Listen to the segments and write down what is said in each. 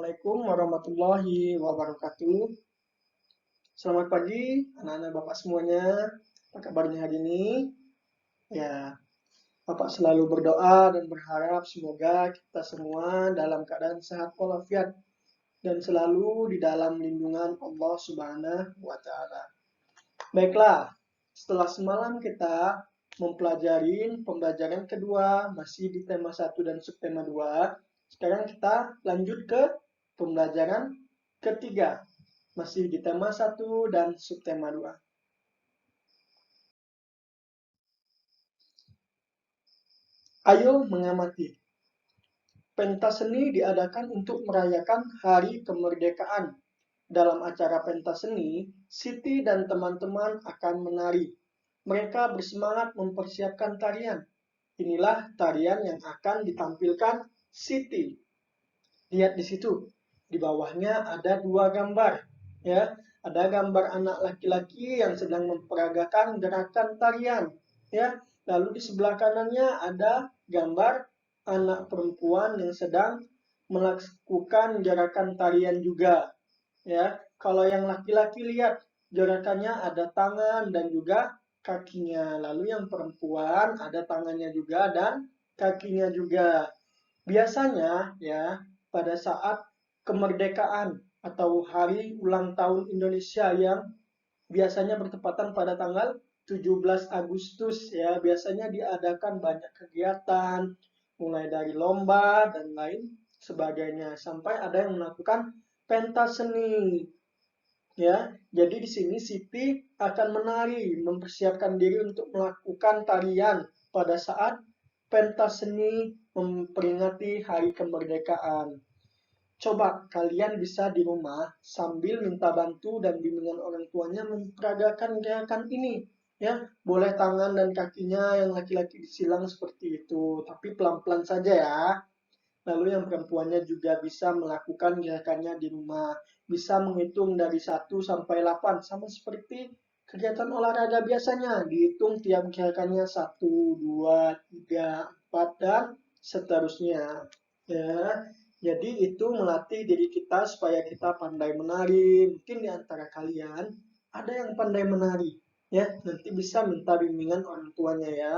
Assalamualaikum warahmatullahi wabarakatuh. Selamat pagi, anak-anak Bapak semuanya. Apa kabarnya hari ini? Ya, Bapak selalu berdoa dan berharap semoga kita semua dalam keadaan sehat walafiat dan selalu di dalam lindungan Allah Subhanahu wa Ta'ala. Baiklah, setelah semalam kita mempelajari pembelajaran kedua, masih di tema 1 dan subtema 2. Sekarang kita lanjut ke pembelajaran ketiga, masih di tema 1 dan subtema 2. Ayo mengamati. Pentas seni diadakan untuk merayakan hari kemerdekaan. Dalam acara pentas seni, Siti dan teman-teman akan menari. Mereka bersemangat mempersiapkan tarian. Inilah tarian yang akan ditampilkan Siti. Lihat di situ, di bawahnya ada 2 gambar. Ya, ada gambar anak laki-laki yang sedang memperagakan gerakan tarian. Ya, lalu di sebelah kanannya ada gambar anak perempuan yang sedang melakukan gerakan tarian juga. Ya, kalau yang laki-laki lihat gerakannya ada tangan dan juga kakinya. Lalu yang perempuan ada tangannya juga dan kakinya juga. Biasanya ya pada saat kemerdekaan atau hari ulang tahun Indonesia yang biasanya bertepatan pada tanggal 17 Agustus ya, biasanya diadakan banyak kegiatan mulai dari lomba dan lain sebagainya sampai ada yang melakukan pentas seni. Ya, jadi di sini Siti akan menari, mempersiapkan diri untuk melakukan tarian pada saat pentas seni memperingati hari kemerdekaan. Coba kalian bisa di rumah sambil minta bantu dan bimbingan orang tuanya memperagakan gerakan ini. Ya, boleh tangan dan kakinya yang laki-laki disilang seperti itu, tapi pelan-pelan saja ya. Lalu yang perempuannya juga bisa melakukan gerakannya di rumah. Bisa menghitung dari 1 sampai 8. Sama seperti kegiatan olahraga biasanya. Dihitung tiap gerakannya 1, 2, 3, 4, dan seterusnya. Ya, jadi itu melatih diri kita supaya kita pandai menari. Mungkin di antara kalian ada yang pandai menari. Ya, nanti bisa minta bimbingan orang tuanya ya.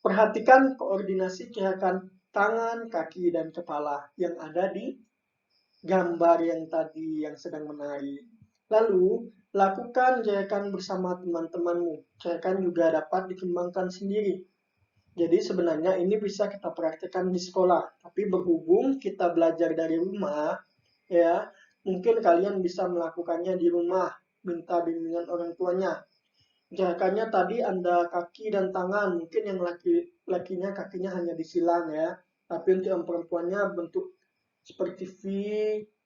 Perhatikan koordinasi gerakan tangan, kaki, dan kepala yang ada di gambar yang tadi yang sedang menari. Lalu, lakukan gerakan bersama teman-temanmu. Gerakan juga dapat dikembangkan sendiri. Jadi sebenarnya ini bisa kita praktekkan di sekolah, tapi berhubung kita belajar dari rumah, ya, mungkin kalian bisa melakukannya di rumah, minta bimbingan orang tuanya. Gerakannya tadi ada kaki dan tangan, mungkin yang laki-lakinya kakinya hanya disilang ya, tapi untuk yang perempuannya bentuk seperti V,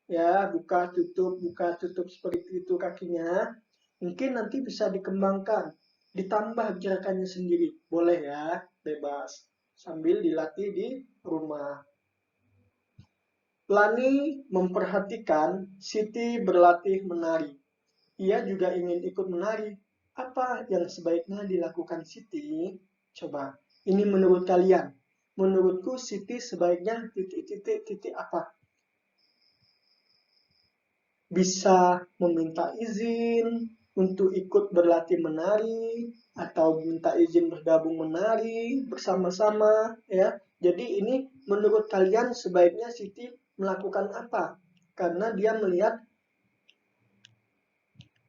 ya, buka tutup seperti itu kakinya. Mungkin nanti bisa dikembangkan, ditambah gerakannya sendiri, boleh ya, bebas, sambil dilatih di rumah. Lani memperhatikan Siti berlatih menari. Ia juga ingin ikut menari. Apa yang sebaiknya dilakukan Siti? Coba, ini menurut kalian. Menurutku Siti sebaiknya titik apa? Bisa meminta izin untuk ikut berlatih menari atau minta izin bergabung menari bersama-sama ya. Jadi ini menurut kalian sebaiknya Siti melakukan apa? Karena dia melihat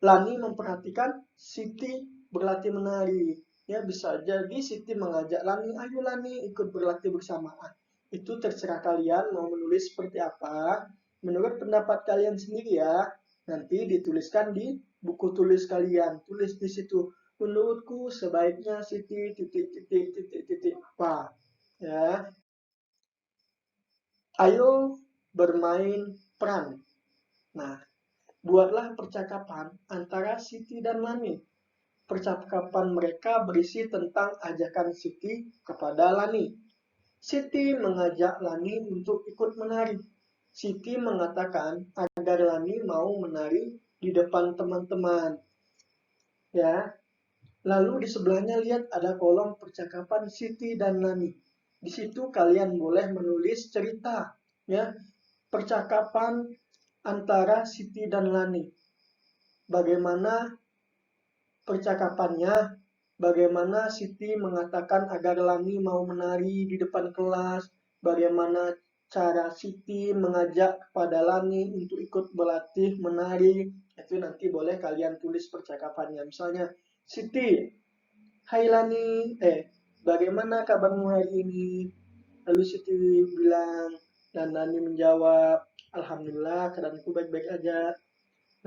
Lani memperhatikan Siti berlatih menari. Ya, bisa jadi Siti mengajak Lani, ayo Lani ikut berlatih bersamaan. Itu terserah kalian mau menulis seperti apa. Menurut pendapat kalian sendiri ya, nanti dituliskan di buku tulis kalian. Tulis di situ, menurutku sebaiknya Siti titik apa. Ya, ayo bermain peran. Nah, buatlah percakapan antara Siti dan Lani. Percakapan mereka berisi tentang ajakan Siti kepada Lani. Siti mengajak Lani untuk ikut menari. Siti mengatakan agar Lani mau menari di depan teman-teman. Ya. Lalu di sebelahnya lihat ada kolom percakapan Siti dan Lani. Di situ kalian boleh menulis cerita, ya. percakapan antara Siti dan Lani. Bagaimana percakapannya? Bagaimana Siti mengatakan agar Lani mau menari di depan kelas? Bagaimana cara Siti mengajak kepada Lani untuk ikut berlatih menari? Itu nanti boleh kalian tulis percakapannya. Misalnya, Siti, hai Lani, bagaimana kabarmu hari ini? Lalu Siti bilang, dan Lani menjawab, Alhamdulillah, keadaanku baik-baik aja.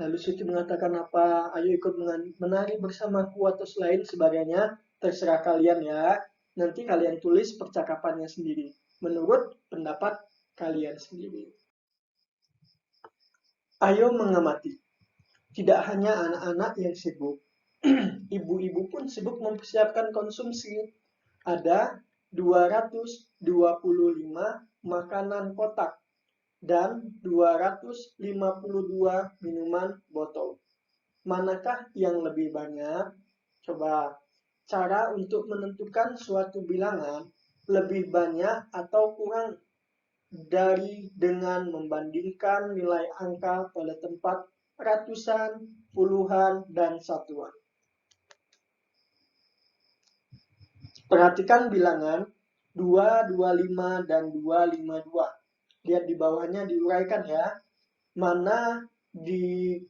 Lalu Siti mengatakan apa? Ayo ikut menari bersamaku atau selain sebagainya. Terserah kalian ya. Nanti kalian tulis percakapannya sendiri. Menurut pendapat kalian sendiri. Ayo mengamati. Tidak hanya anak-anak yang sibuk. Ibu-ibu pun sibuk mempersiapkan konsumsi. Ada 225 makanan kotak dan 252 minuman botol. Manakah yang lebih banyak? Coba, cara untuk menentukan suatu bilangan lebih banyak atau kurang dari dengan membandingkan nilai angka pada tempat ratusan, puluhan, dan satuan. Perhatikan bilangan 225 dan 252. Lihat di bawahnya diuraikan ya. Mana di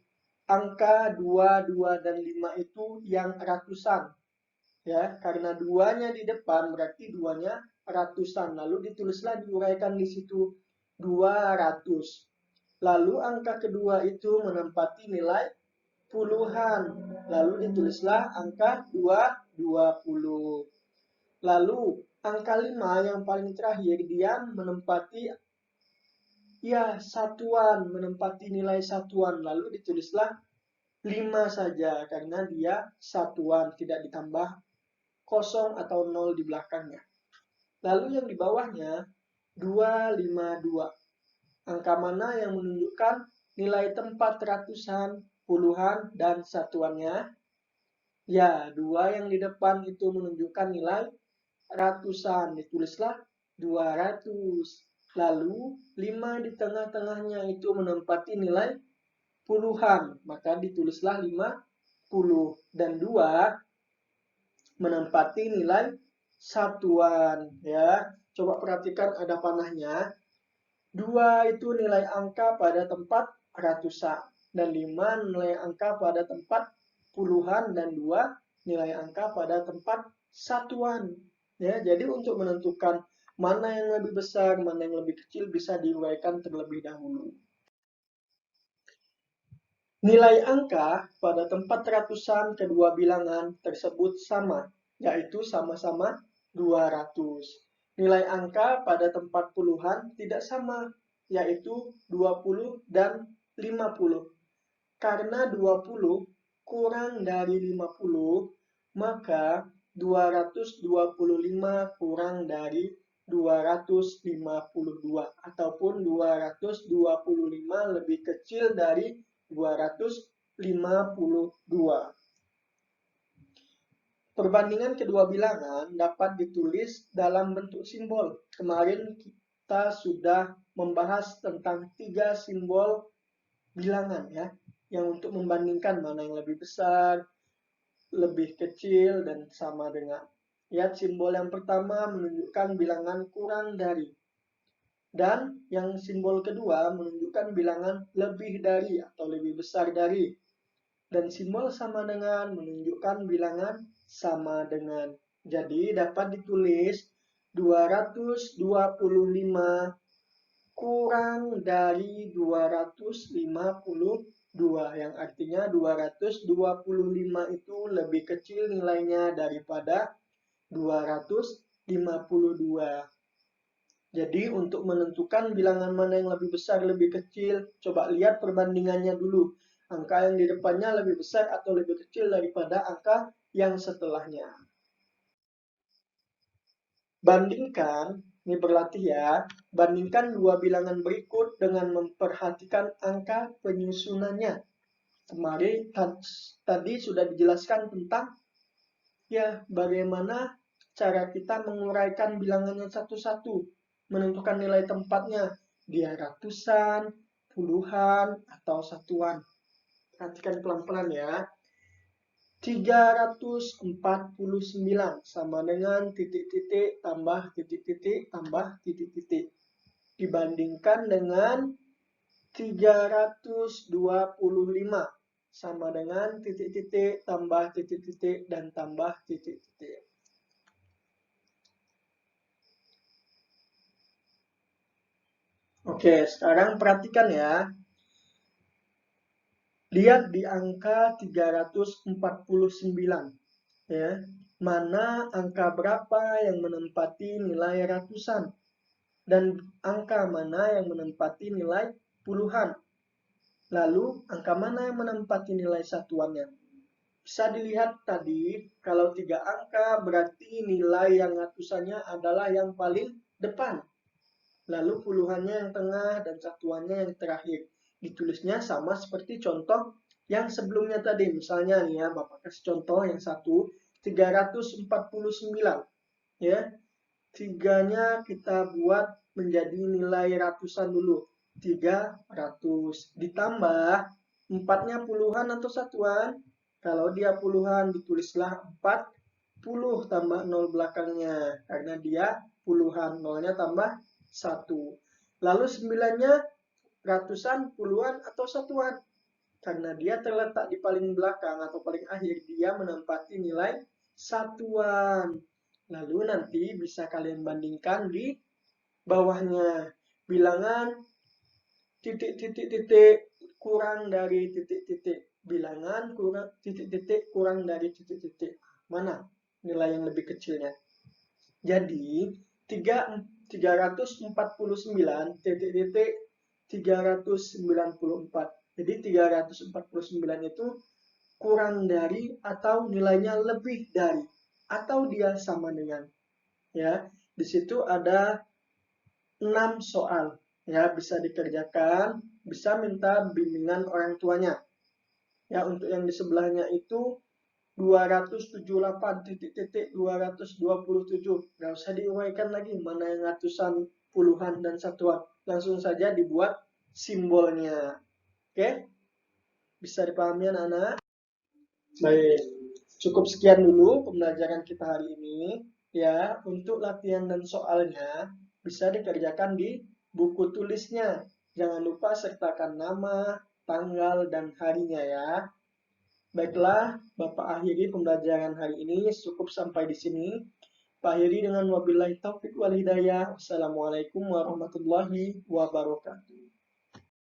angka 2, 2, dan 5 itu yang ratusan. Ya, karena duanya di depan berarti duanya ratusan. Lalu ditulislah diuraikan di situ 200. Lalu angka kedua itu menempati nilai puluhan. Lalu ditulislah angka 220. Lalu angka 5 yang paling terakhir dia menempati satuan, menempati nilai satuan. Lalu ditulislah 5 saja karena dia satuan, tidak ditambah kosong atau 0 di belakangnya. Lalu yang di bawahnya 252. Angka mana yang menunjukkan nilai tempat ratusan, puluhan, dan satuannya? Ya, 2 yang di depan itu menunjukkan nilai ratusan. Ditulislah 200. Lalu 5 di tengah-tengahnya itu menempati nilai puluhan, maka ditulislah 50. Dan 2 menempati nilai satuan ya. Coba perhatikan ada panahnya. 2 itu nilai angka pada tempat ratusan dan 5 nilai angka pada tempat puluhan dan 2 nilai angka pada tempat satuan. Ya, jadi untuk menentukan mana yang lebih besar, mana yang lebih kecil bisa diuraikan terlebih dahulu. Nilai angka pada tempat ratusan kedua bilangan tersebut sama, yaitu sama-sama 200. Nilai angka pada tempat puluhan tidak sama, yaitu 20 dan 50. Karena 20 kurang dari 50, maka 225 kurang dari 252 ataupun 225 lebih kecil dari 252. Perbandingan kedua bilangan dapat ditulis dalam bentuk simbol. Kemarin kita sudah membahas tentang 3 simbol bilangan ya, yang untuk membandingkan mana yang lebih besar, lebih kecil, dan sama dengan. Lihat simbol yang pertama menunjukkan bilangan kurang dari. Dan yang simbol kedua menunjukkan bilangan lebih dari atau lebih besar dari. Dan simbol sama dengan menunjukkan bilangan sama dengan. Jadi dapat ditulis 225 kurang dari 252, yang artinya 225 itu lebih kecil nilainya daripada 252. Jadi untuk menentukan bilangan mana yang lebih besar, lebih kecil, coba lihat perbandingannya dulu. Angka yang di depannya lebih besar atau lebih kecil daripada angka yang setelahnya. Bandingkan, ini berlatih ya, bandingkan dua bilangan berikut dengan memperhatikan angka penyusunannya. Kemarin tadi sudah dijelaskan tentang bagaimana cara kita menguraikan bilangannya satu-satu, menentukan nilai tempatnya. dia ratusan, puluhan, atau satuan. Perhatikan pelan-pelan ya. 349 sama dengan titik-titik tambah titik-titik tambah titik-titik. Dibandingkan dengan 325 sama dengan titik-titik tambah titik-titik dan tambah titik-titik. Oke, sekarang perhatikan ya. Lihat di angka 349. Ya, mana angka berapa yang menempati nilai ratusan dan angka mana yang menempati nilai puluhan. Lalu angka mana yang menempati nilai satuannya? Bisa dilihat tadi, kalau 3 angka berarti nilai yang ratusannya adalah yang paling depan. Lalu puluhannya yang tengah dan satuannya yang terakhir. Ditulisnya sama seperti contoh yang sebelumnya tadi. Misalnya nih ya, Bapak kasih contoh yang satu, 349. Ya, tiganya kita buat menjadi nilai ratusan dulu. 300 ditambah 4-nya puluhan atau satuan. Kalau dia puluhan ditulislah 40 tambah 0 belakangnya karena dia puluhan, 0-nya tambah 1. Lalu 9-nya ratusan, puluhan atau satuan. Karena dia terletak di paling belakang atau paling akhir, dia menempati nilai satuan. Lalu nanti bisa kalian bandingkan di bawahnya. Bilangan titik-titik-titik kurang dari titik-titik. Bilangan kurang titik-titik kurang dari titik-titik. Mana nilai yang lebih kecilnya? Jadi 349 titik-titik 394. Jadi 349 itu kurang dari atau nilainya lebih dari atau dia sama dengan. Ya, di situ ada 6 soal. Ya, bisa dikerjakan, bisa minta bimbingan orang tuanya. Ya, untuk yang di sebelahnya itu 278 titik-titik 227. Nggak usah diuraikan lagi mana yang ratusan, puluhan, dan satuan. Langsung saja dibuat simbolnya. Oke? Bisa dipahami anak-anak? Baik. Cukup sekian dulu pembelajaran kita hari ini. Ya, untuk latihan dan soalnya bisa dikerjakan di buku tulisnya. Jangan lupa sertakan nama, tanggal, dan harinya ya. Baiklah, Bapak akhiri pembelajaran hari ini. Cukup sampai di sini. Pak akhiri dengan wabillahi taufiq wal hidayah. Wassalamualaikum warahmatullahi wabarakatuh.